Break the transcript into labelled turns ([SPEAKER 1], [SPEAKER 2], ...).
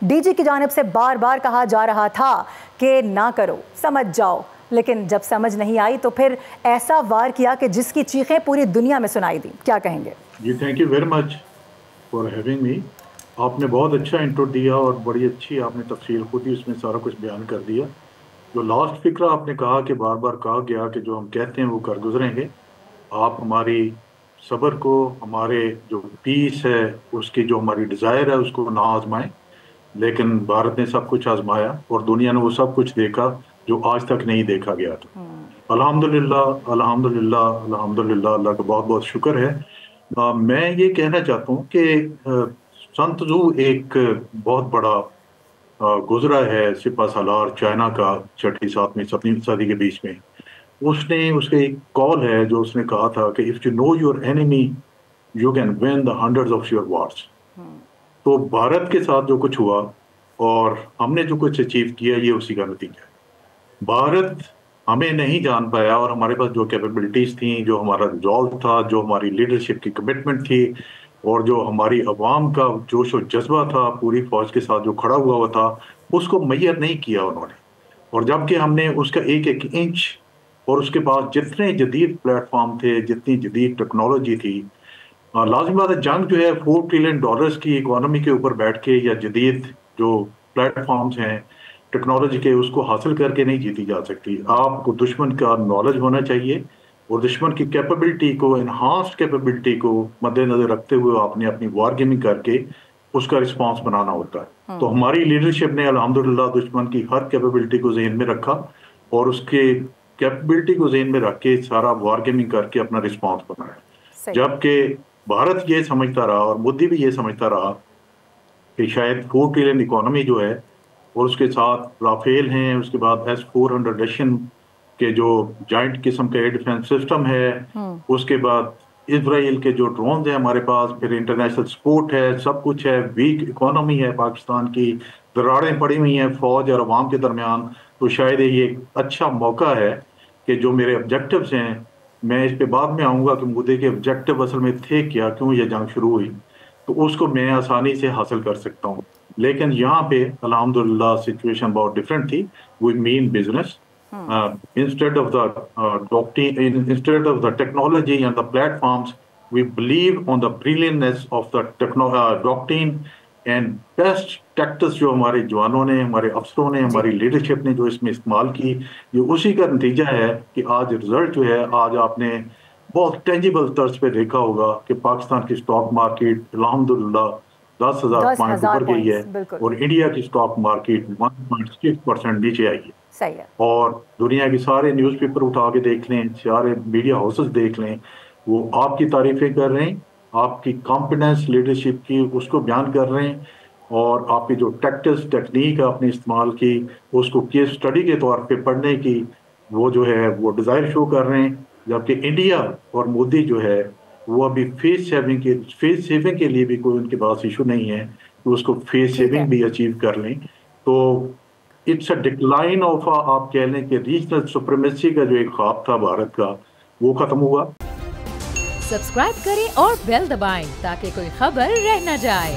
[SPEAKER 1] D G کی جانب سے بار بار کہا جا رہا تھا کہ نہ کرو، سمجھ جاؤ، لیکن جب سمجھ نہیں آئی تو پھر ایسا وار کیا کہ جس کی چیخیں پوری دنیا میں سنائی دیں. کیا کہیں گے؟
[SPEAKER 2] جی thank you very much for having me. آپ نے بہت اچھا انٹرو دیا اور بڑی اچھی آپ نے تفصیل خود ہی اس میں سارا کچھ بیان کر دیا. جو لاسٹ فکرہ آپ نے کہا کہ بار بار کہا گیا کہ جو ہم کہتے ہیں وہ کر گزریں گے، آپ ہماری صبر کو، ہمارے جو پیس ہے اس کی جو ہماری ڈیزائر ہے اس کو نہ آزمائیں. لیکن بھارت نے سب کچھ آزمایا اور دنیا نے وہ سب کچھ دیکھا جو آج تک نہیں دیکھا گیا تھا. الحمدللہ الحمدللہ الحمدللہ، اللہ کا بہت بہت شکر ہے. میں یہ کہنا چاہتا ہوں کہ سن تزو ایک بہت بڑا گزرا ہے سپہ سالار چائنا کا 6ویں 7ویں 7ویں صدی کے بیچ میں. اس کا ایک کال ہے جو اس نے کہا تھا کہ if you know your enemy you can win the hundred of your wars. تو بھارت کے ساتھ جو کچھ ہوا اور ہم نے جو کچھ اچیو کیا یہ اسی کا نتیجہ ہے. بھارت ہمیں نہیں جان پایا اور ہمارے پاس جو کیپیبلٹیز تھیں، جو ہمارا ریزالو تھا، جو ہماری لیڈرشپ کی کمٹمنٹ تھی اور جو ہماری عوام کا جوش و جذبہ تھا پوری فوج کے ساتھ جو کھڑا ہوا تھا، اس کو میسر نہیں کیا انہوں نے. اور جبکہ ہم نے اس کا ایک ایک انچ اور اس کے بعد جتنے جدید پلیٹ فارم تھے، جتنی جدید ٹیکنالوجی تھی، لازم بات ہے جنگ جو ہے $4 ٹریلین کی اکانومی کے اوپر بیٹھ کے یا جدید جو پلیٹ فارمز ہیں ٹیکنالوجی کے اس کو حاصل کر کے نہیں جیتی جا سکتی. آپ کو دشمن کا نالج ہونا چاہیے اور دشمن کی کیپیبلٹی کو، انہانسڈ کیپیبلٹی کو مد نظر رکھتے ہوئے آپ نے اپنی وار گیمنگ کر کے اس کا رسپانس بنانا ہوتا ہے. تو ہماری لیڈرشپ نے الحمدللہ دشمن کی ہر کیپیبلٹی کو ذہن میں رکھا اور اس کے کیپیبلٹی کو ذہن میں رکھ کے سارا وار گیمنگ کر کے اپنا رسپانس بنایا. جبکہ بھارت یہ سمجھتا رہا اور مودی بھی یہ سمجھتا رہا کہ شاید 4 ٹریلین اکانومی جو ہے اور اس کے ساتھ رافیل ہیں، اس کے بعد S-400 رشین کے جو جائنٹ قسم کا ایئر ڈیفنس سسٹم ہے، اس کے بعد اسرائیل کے جو ڈرونز ہیں ہمارے پاس، پھر انٹرنیشنل سپورٹ ہے، سب کچھ ہے، ویک اکانومی ہے پاکستان کی، دراڑیں پڑی ہوئی ہیں فوج اور عوام کے درمیان. تو شاید یہ ایک اچھا موقع ہے کہ جو میرے آبجیکٹیوز ہیں، میں اس پہ بعد میں آؤں گا کہ مودی کے آبجیکٹیو اصل میں تھے کیا، کیوں یہ جنگ شروع ہوئی، تو اس کو میں آسانی سے حاصل کر سکتا ہوں. لیکن یہاں پہ الحمدللہ سچویشن بہت ڈفرینٹ تھی. وی مین business instead of the technology and the platforms, we believe on the brilliantness of the doctrine and best tactics جو ہمارے جوانوں نے، ہمارے افسروں نے، ہماری لیڈرشپ نے جو اس میں استعمال کی، یہ اسی کا نتیجہ ہے کہ آج رزلٹ جو ہے، آج آپ نے بہت ٹینجیبل طرز پہ دیکھا ہوگا کہ پاکستان کی سٹاک مارکیٹ الحمدللہ 10,000 پوائنٹ اوپر گئی ہے اور انڈیا کی سٹاک مارکیٹ 1.6% نیچے آئی ہے. اور دنیا کی سارے نیوز پیپر اٹھا کے دیکھ لیں، سارے میڈیا ہاؤسز دیکھ لیں، وہ آپ کی تعریفیں کر رہے ہیں، آپ کی کمپیٹنس لیڈرشپ کی اس کو بیان کر رہے ہیں، اور آپ کی جو ٹیکٹکس ٹیکنیک آپ نے استعمال کی اس کو کیس اسٹڈی کے طور پہ پڑھنے کی وہ جو ہے وہ ڈیزائر شو کر رہے ہیں. جبکہ انڈیا اور مودی جو ہے وہ ابھی فیس سیونگ کے لیے بھی کوئی ان کے پاس ایشو نہیں ہے کہ اس کو فیس سیونگ بھی اچیو کر لیں. تو اٹس اے ڈکلائن آف، آپ کہہ لیں کہ ریجنل سپریمیسی کا جو ایک خواب تھا بھارت کا وہ ختم ہوا.
[SPEAKER 3] سبسکرائب کریں اور بیل دبائیں تاکہ کوئی خبر رہ نہ جائے.